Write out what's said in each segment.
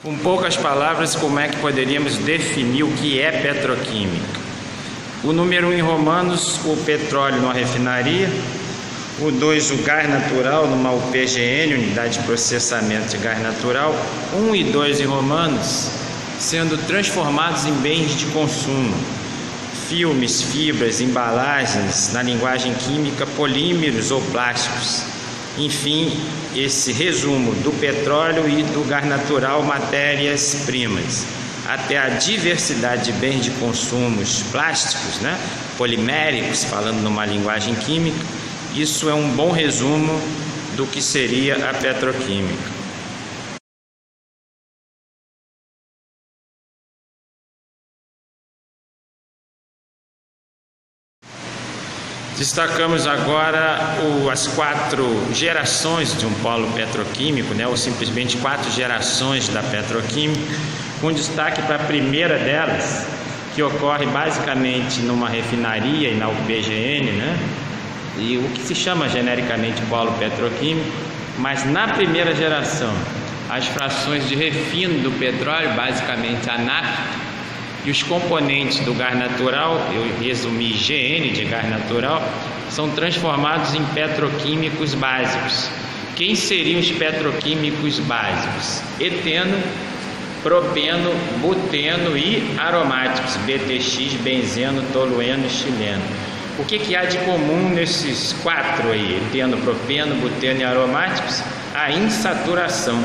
Com poucas palavras, como é que poderíamos definir o que é petroquímica? O número 1 em Romanos, o petróleo numa refinaria. O 2, o gás natural numa UPGN, unidade de processamento de gás natural. 1 e 2 em Romanos, sendo transformados em bens de consumo. Filmes, fibras, embalagens, na linguagem química, polímeros ou plásticos. Enfim, esse resumo do petróleo e do gás natural, matérias-primas, até a diversidade de bens de consumos plásticos, poliméricos, falando numa linguagem química. Isso é um bom resumo do que seria a petroquímica. Destacamos agora as 4 gerações de um polo petroquímico, ou simplesmente 4 gerações da petroquímica, com destaque para a primeira delas, que ocorre basicamente numa refinaria e na UPGN, e o que se chama genericamente polo petroquímico. Mas na primeira geração, as frações de refino do petróleo, basicamente a nafta, e os componentes do gás natural, eu resumi GN de gás natural, são transformados em petroquímicos básicos. Quem seriam os petroquímicos básicos? Eteno, propeno, buteno e aromáticos, BTX, benzeno, tolueno e xileno. O que há de comum nesses 4 aí? Eteno, propeno, buteno e aromáticos? A insaturação,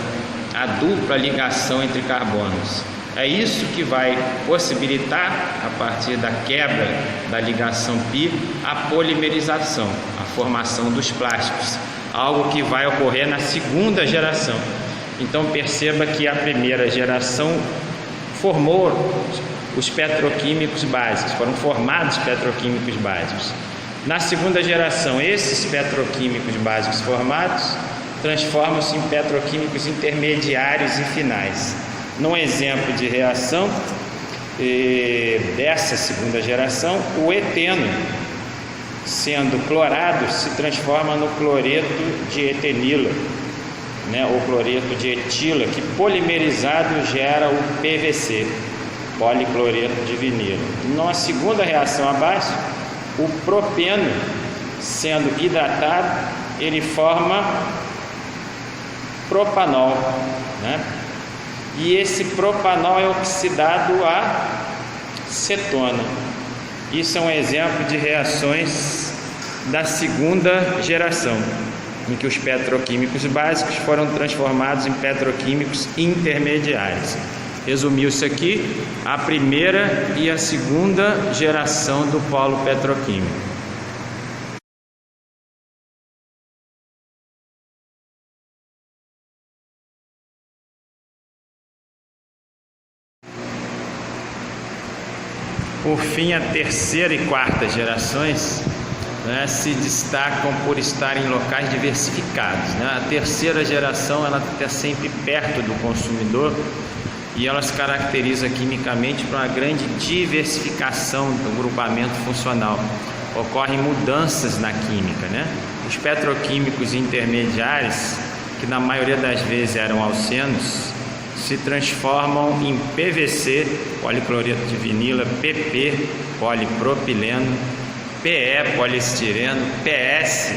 a dupla ligação entre carbonos. É isso que vai possibilitar, a partir da quebra da ligação π, a polimerização, a formação dos plásticos, algo que vai ocorrer na segunda geração. Então perceba que a primeira geração formou os petroquímicos básicos, foram formados petroquímicos básicos. Na segunda geração, esses petroquímicos básicos formados transformam-se em petroquímicos intermediários e finais. Num exemplo de reação dessa segunda geração, o eteno, sendo clorado, se transforma no cloreto de etenila, ou cloreto de etila, que polimerizado gera o PVC, policloreto de vinilo. Numa segunda reação abaixo, o propeno, sendo hidratado, ele forma propanol, E esse propanol é oxidado a cetona. Isso é um exemplo de reações da segunda geração, em que os petroquímicos básicos foram transformados em petroquímicos intermediários. Resumiu-se aqui a primeira e a segunda geração do polo petroquímico. Por fim, a terceira e quarta gerações se destacam por estarem em locais diversificados. A terceira geração ela está sempre perto do consumidor e ela se caracteriza quimicamente por uma grande diversificação do grupamento funcional. Ocorrem mudanças na química. Os petroquímicos intermediários, que na maioria das vezes eram alcenos, se transformam em PVC, policloreto de vinila, PP, polipropileno, PE, poliestireno, PS,